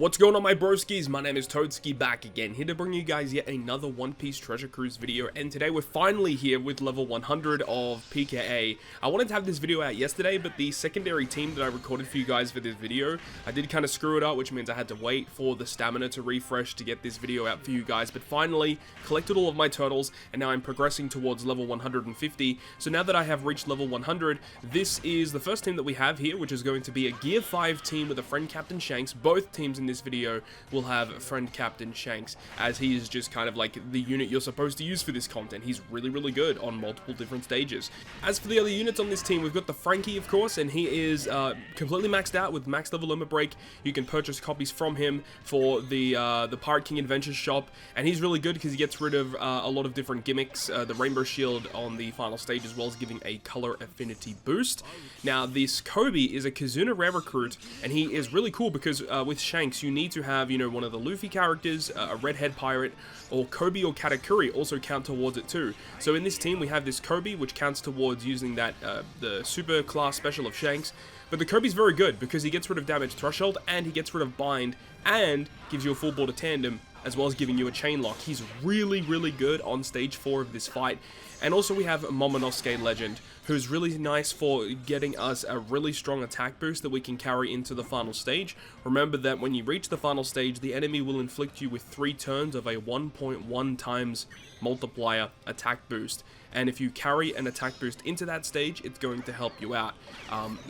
What's going on, my broskiis? My name is Toadskii, back again, here to bring you guys yet another One Piece Treasure Cruise video, and today we're finally here with level 100 of PKA. I wanted to have this video out yesterday, but the secondary team that I recorded for you guys for this video, I did kind of screw it up, which means I had to wait for the stamina to refresh to get this video out for you guys, but finally collected all of my turtles, and now I'm progressing towards level 150, so now that I have reached level 100, this is the first team that we have here, which is going to be a Gear 5 team with a friend Captain Shanks. Both teams in this video will have friend Captain Shanks, as he is just kind of like the unit you're supposed to use for this content. He's really good on multiple different stages. As for the other units on this team, we've got the Frankie, of course, and he is completely maxed out with max level limit break. You can purchase copies from him for the Pirate King Adventures shop, and he's really good because he gets rid of a lot of different gimmicks. The Rainbow Shield on the final stage, as well as giving a color affinity boost. Now, this Kobe is a Kizuna rare recruit, and he is really cool because with Shanks, you need to have, you know, one of the Luffy characters, a redhead pirate, or Kobe or Katakuri also count towards it too. So in this team, we have this Kobe, which counts towards using that the super class special of Shanks. But the Kobe's very good because he gets rid of damage threshold, and he gets rid of bind, and gives you a full border tandem, as well as giving you a chain lock. He's really good on stage 4 of this fight. And also we have Momonosuke Legend, who's really nice for getting us a really strong attack boost that we can carry into the final stage. Remember that when you reach the final stage, the enemy will inflict you with 3 turns of a 1.1 times multiplier attack boost. And if you carry an attack boost into that stage, it's going to help you out.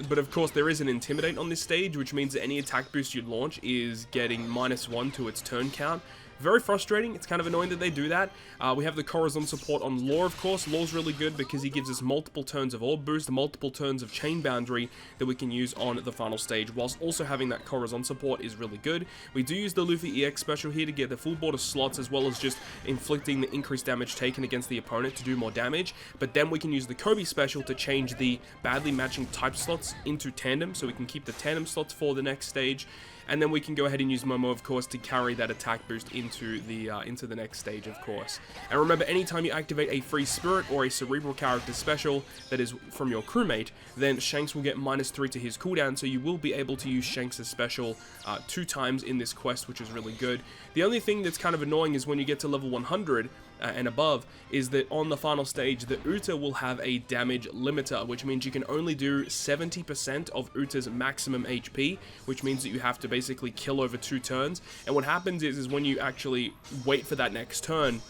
But of course, there is an Intimidate on this stage, which means that any attack boost you launch is getting -1 to its turn count. Very frustrating. It's kind of annoying that they do that. We have the Corazon support on Law, of course. Law's really good because he gives us multiple turns of Orb Boost, multiple turns of Chain Boundary that we can use on the final stage, whilst also having that Corazon support is really good. We do use the Luffy EX special here to get the full border slots, as well as just inflicting the increased damage taken against the opponent to do more damage. But then we can use the Kobe special to change the badly matching type slots into tandem, so we can keep the tandem slots for the next stage. And then we can go ahead and use Momo, of course, to carry that attack boost into the next stage, of course. And remember, anytime you activate a free spirit or a cerebral character special that is from your crewmate, then Shanks will get -3 to his cooldown, so you will be able to use Shanks' special 2 times in this quest, which is really good. The only thing that's kind of annoying is when you get to level 100 and above, is that on the final stage, the Uta will have a damage limiter, which means you can only do 70% of Uta's maximum HP, which means that you have to basically kill over 2 turns. And what happens is when you actually wait for that next turn,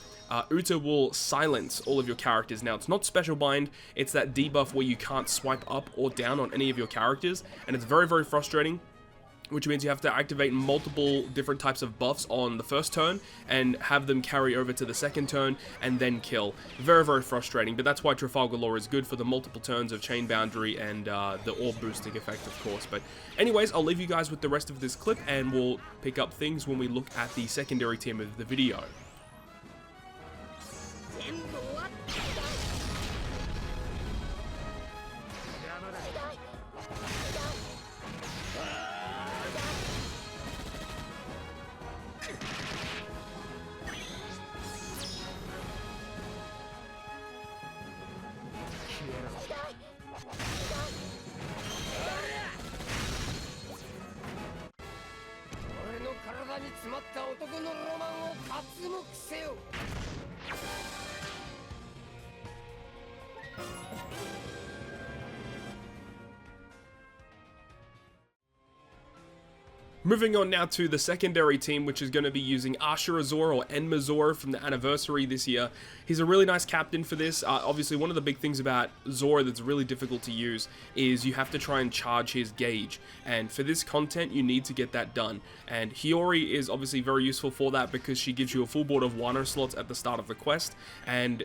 Uta will silence all of your characters. Now, it's not special bind, it's that debuff where you can't swipe up or down on any of your characters, and it's very frustrating, which means you have to activate multiple different types of buffs on the first turn and have them carry over to the second turn and then kill. Very frustrating, but that's why Trafalgar Law is good for the multiple turns of Chain Boundary and the Orb boosting effect, of course. But anyways, I'll leave you guys with the rest of this clip, and we'll pick up things when we look at the secondary team of the video. Moving on now to the secondary team, which is going to be using Ashura Zoro or Enma Zoro from the anniversary this year. He's a really nice captain for this. Obviously, one of the big things about Zoro that's really difficult to use is you have to try and charge his gauge. And for this content, you need to get that done. And Hiyori is obviously very useful for that because she gives you a full board of Wano slots at the start of the quest. And,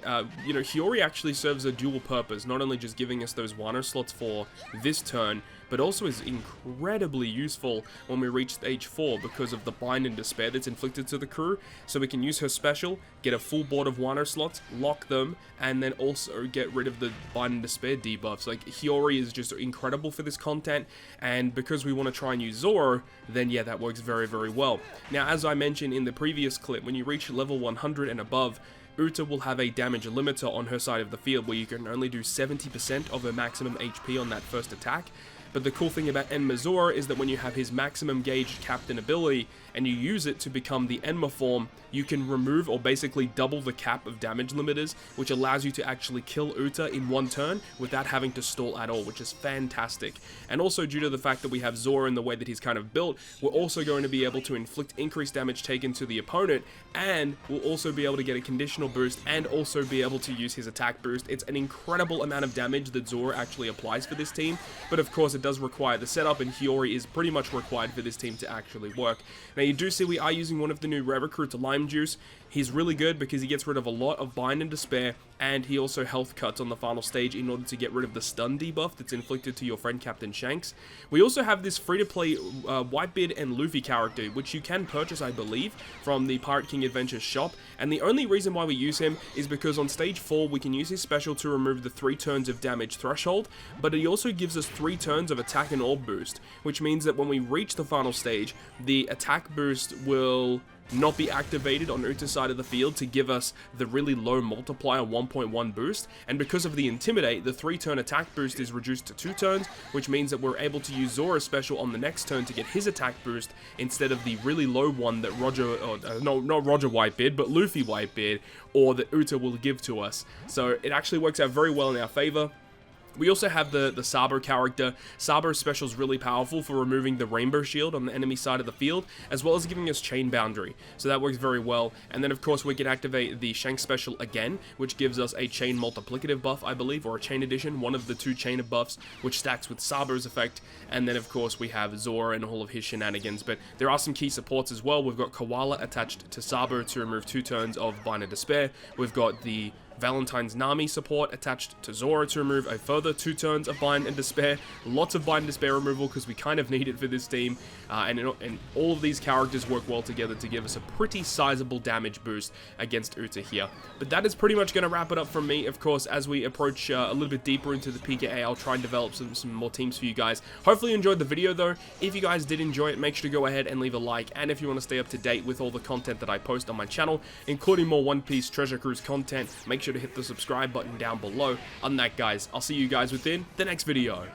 you know, Hiyori actually serves a dual purpose, not only just giving us those Wano slots for this turn, but also is incredibly useful when we reach stage 4 because of the bind and despair that's inflicted to the crew. So we can use her special, get a full board of Wano slots, lock them, and then also get rid of the bind and despair debuffs. Like, Hiyori is just incredible for this content, and because we want to try and use Zoro, then yeah, that works very well. Now, as I mentioned in the previous clip, when you reach level 100 and above, Uta will have a damage limiter on her side of the field where you can only do 70% of her maximum HP on that first attack. but the cool thing about Enma Zoro is that when you have his maximum gauge captain ability and you use it to become the Enma form, you can remove or basically double the cap of damage limiters, which allows you to actually kill Uta in one turn without having to stall at all, which is fantastic. And also due to the fact that we have Zoro in the way that he's kind of built, we're also going to be able to inflict increased damage taken to the opponent, and we'll also be able to get a conditional boost and also be able to use his attack boost. It's an incredible amount of damage that Zoro actually applies for this team, but of course it does require the setup, and Hiyori is pretty much required for this team to actually work. Now you do see we are using one of the new rare recruits, Lime Juice. He's really good because he gets rid of a lot of Bind and Despair, and he also health cuts on the final stage in order to get rid of the stun debuff that's inflicted to your friend Captain Shanks. We also have this free-to-play Whitebeard and Luffy character, which you can purchase, I believe, from the Pirate King Adventures shop, and the only reason why we use him is because on stage 4 we can use his special to remove the 3 turns of damage threshold, but he also gives us 3 turns of attack and orb boost, which means that when we reach the final stage, the attack boost will not be activated on Uta's side of the field to give us the really low multiplier 1.1 boost, and because of the Intimidate, the 3-turn attack boost is reduced to 2 turns, which means that we're able to use Zoro's special on the next turn to get his attack boost instead of the really low one that not Roger Whitebeard, but Luffy Whitebeard, or that Uta will give to us. So it actually works out very well in our favor. We also have the Sabo character. Sabo's special is really powerful for removing the Rainbow Shield on the enemy side of the field, as well as giving us Chain Boundary. So that works very well. And then, of course, we can activate the Shanks special again, which gives us a Chain Multiplicative buff, I believe, or a Chain Addition, one of the 2 Chain of buffs, which stacks with Sabo's effect. And then, of course, we have Zoro and all of his shenanigans. But there are some key supports as well. We've got Koala attached to Sabo to remove 2 turns of Bind and Despair. We've got the Valentine's Nami support attached to Zoro to remove a further 2 turns of Bind and Despair. Lots of Bind and Despair removal because we kind of need it for this team. And all of these characters work well together to give us a pretty sizable damage boost against Uta here. But that is pretty much going to wrap it up from me. Of course, as we approach a little bit deeper into the PKA, I'll try and develop some more teams for you guys. Hopefully you enjoyed the video though. If you guys did enjoy it, make sure to go ahead and leave a like. And if you want to stay up to date with all the content that I post on my channel, including more One Piece Treasure Cruise content, make sure to hit the subscribe button down below. On that, guys, I'll see you guys within the next video.